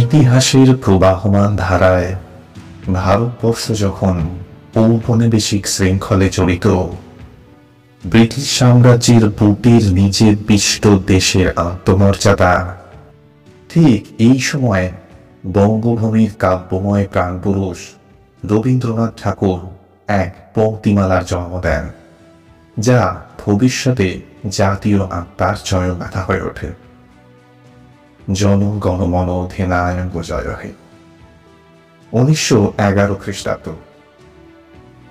ইতিহাসের প্রবাহমান ধারায় ভারতবর্ষ যখন ঔপনিবেশিক শৃঙ্খলে জড়িত, ব্রিটিশ সাম্রাজ্যের বুটির নিচে পিষ্ট দেশের আত্মমর্যাদা, ঠিক এই সময় বঙ্গভূমির কাব্যময় প্রাণপুরুষ রবীন্দ্রনাথ ঠাকুর এক পংক্তিমালার জন্ম দেন, যা ভবিষ্যতে জাতীয় আত্মার জয়গাথা হয়ে ওঠে। জন গণ মন অধিনায়ক জয় হে। 1911 খ্রিস্টাব্দ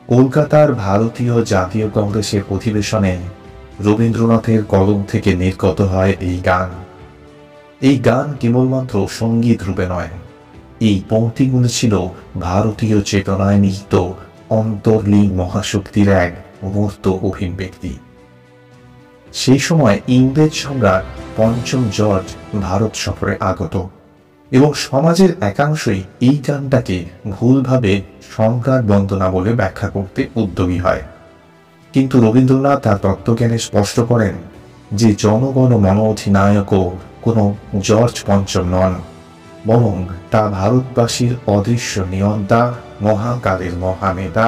কলকাতার ভারতীয় জাতীয় কংগ্রেসের অধিবেশনে রবীন্দ্রনাথের কলম থেকে নির্গত হয় এই গান। এই গান কেবলমাত্র সঙ্গীত রূপে নয়, এই পংক্তিগুলো ছিল ভারতীয় চেতনায় নিহিত অন্তর্লীন মহাশক্তির এক মূর্ত অভিব্যক্তি। সেই সময় ইংরেজ সম্রাট পঞ্চম জর্জ ভারত সফরে আগত এবং সমাজের একাংশই এই গানটাকে ভুলভাবে সম্রাট বন্দনা বলে ব্যাখ্যা করতে উদ্যোগী হয়। কিন্তু রবীন্দ্রনাথ তার তত্ত্বজ্ঞানে স্পষ্ট করেন যে জনগণ মন অধিনায়কও কোনো জর্জ পঞ্চম নন, বরং তা ভারতবাসীর অদৃশ্য নিয়ন্তা, মহাকালের মহানেতা,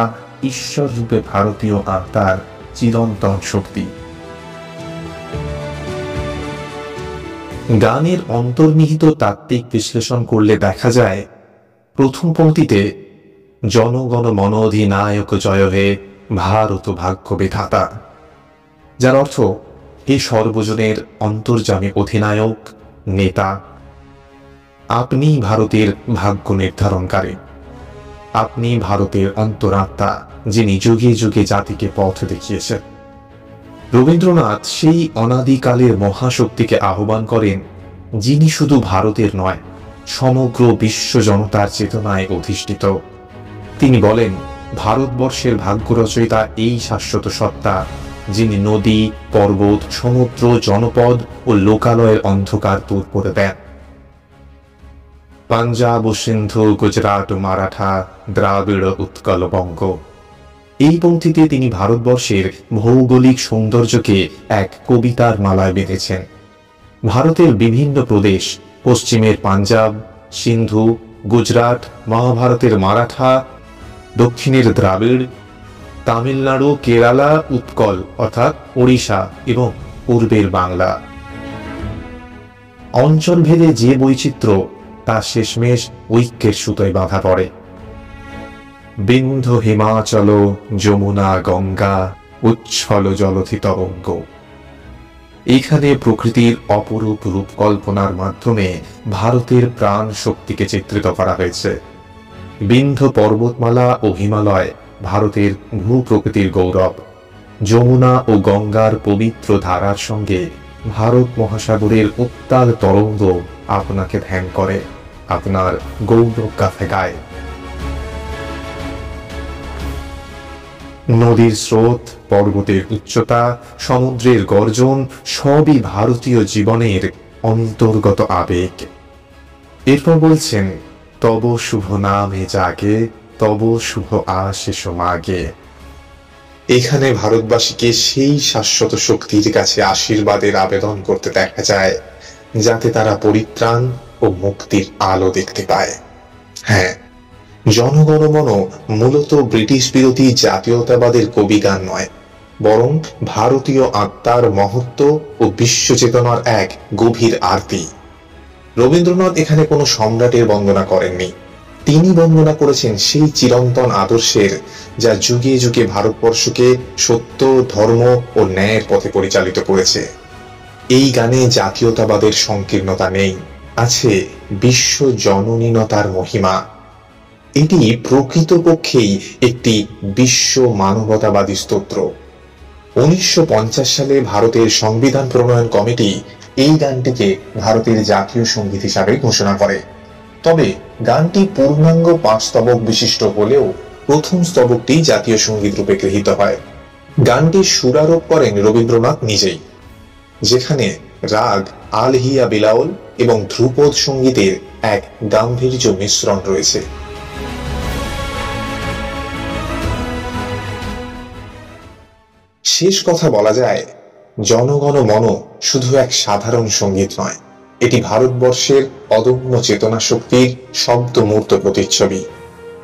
ঈশ্বর রূপে ভারতীয় আত্মার চিরন্তন শক্তি। গানের অন্তর্নিহিত তাত্ত্বিক বিশ্লেষণ করলে দেখা যায়, প্রথম পংক্তিতে জনগণ মন অধিনায়ক জয় হে ভারত ভাগ্য বিধাতা, যার অর্থ হে সর্বজনের অন্তর্যামী অধিনায়ক, নেতা, আপনি ভারতের ভাগ্য নির্ধারণকারী, আপনি ভারতের অন্তরাত্মা, যিনি যুগে যুগে জাতিকে পথ দেখিয়েছেন। রবীন্দ্রনাথ সেই অনাদিকালের মহাশক্তিকে আহ্বান করেন, যিনি শুধু ভারতের নয়, সমগ্র বিশ্ব জনতার চেতনায় অধিষ্ঠিত। তিনি বলেন, ভারতবর্ষের ভাগ্য রচয়িতা এই শাশ্বত সত্তা, যিনি নদী, পর্বত, সমুদ্র, জনপদ ও লোকালয়ের অন্ধকার দূর করে দেন। পাঞ্জাব ও সিন্ধু, গুজরাট ও মারাঠা, দ্রাবিড়, উৎকল, বঙ্গ। এই পংক্তিতে তিনি ভারতবর্ষের ভৌগোলিক সৌন্দর্যকে এক কবিতার মালায় বেঁধেছেন। ভারতের বিভিন্ন প্রদেশ, পশ্চিমের পাঞ্জাব, সিন্ধু, গুজরাট, মহাভারতের মারাঠা, দক্ষিণের দ্রাবিড়, তামিলনাড়ু, কেরালা, উৎকল অর্থাৎ ওড়িশা এবং পূর্বের বাংলা। অঞ্চলভেদে যে বৈচিত্র্য, তা শেষমেশ ঐক্যের সুতোয় বাঁধা পড়ে। বিন্ধু, হিমাচল, যমুনা, গঙ্গা, উচ্ছল জলধি তরঙ্গ। এখানে প্রকৃতির অপরূপ রূপকল্পনার মাধ্যমে ভারতের প্রাণ শক্তিকে চিত্রিত করা হয়েছে। বিন্ধু পর্বতমালা ও হিমালয় ভারতের ভূ প্রকৃতির গৌরব। যমুনা ও গঙ্গার পবিত্র ধারার সঙ্গে ভারত মহাসাগরের উত্তাল তরঙ্গ আপনাকে ধ্যান করে, আপনার গৌরব গাথা গায়। নদীর স্রোত, পর্বতের উচ্চতা, সমুদ্রের গর্জন সবই ভারতীয় জীবনের অন্তর্গত আবেগ। এরপর বলছেন, তব শুভ নামে জাগে, তব শুভ আশিস মাগে। এখানে ভারতবাসীকে সেই শাশ্বত শক্তির কাছে আশীর্বাদের আবেদন করতে দেখা যায়, যাতে তারা পরিত্রাণ ও মুক্তির আলো দেখতে পায়। হ্যাঁ, জনগণমন মূলত ব্রিটিশ বিরোধী জাতীয়তাবাদের কবি গান নয়, বরং ভারতীয় আত্মার মহত্ব ও বিশ্ব চেতনার এক গভীর আরতি। রবীন্দ্রনাথ এখানে কোনো সম্রাটের বন্দনা করেননি, তিনি বন্দনা করেছেন সেই চিরন্তন আদর্শের, যা যুগে যুগে ভারতবর্ষকে সত্য, ধর্ম ও ন্যায়ের পথে পরিচালিত করেছে। এই গানে জাতীয়তাবাদের সংকীর্ণতা নেই, আছে বিশ্ব জননীনতার মহিমা। এটি প্রকৃতপক্ষেই একটি বিশ্ব মানবতাবাদী স্তোত্র। 1950 সালে ভারতের সংবিধান প্রণয়ন কমিটি এই গানটিকে ভারতের জাতীয় সঙ্গীত হিসাবে ঘোষণা করে। তবে গানটি পূর্ণাঙ্গ 5 স্তবক বিশিষ্ট হলেও প্রথম স্তবকটি জাতীয় সঙ্গীত রূপে গৃহীত হয়। গানটির সুরারোপ করেন রবীন্দ্রনাথ নিজেই, যেখানে রাগ আলহিয়া বিলাওল এবং ধ্রুপদ সঙ্গীতের এক গাম্ভীর্য মিশ্রণ রয়েছে। শেষ কথা বলা যায়, জনগণ মন শুধু এক সাধারণ সঙ্গীত নয়, এটি ভারতবর্ষের অদম্য চেতনা শক্তির শব্দমূর্ত প্রতিচ্ছবি,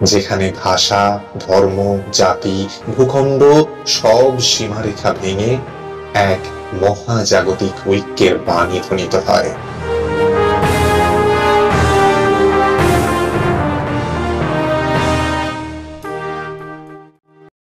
যেখানে ভাষা, ধর্ম, জাতি, ভূখণ্ড সব সীমারেখা ভেঙে এক মহাজাগতিক ঐক্যের বাণী ধ্বনিত হয়।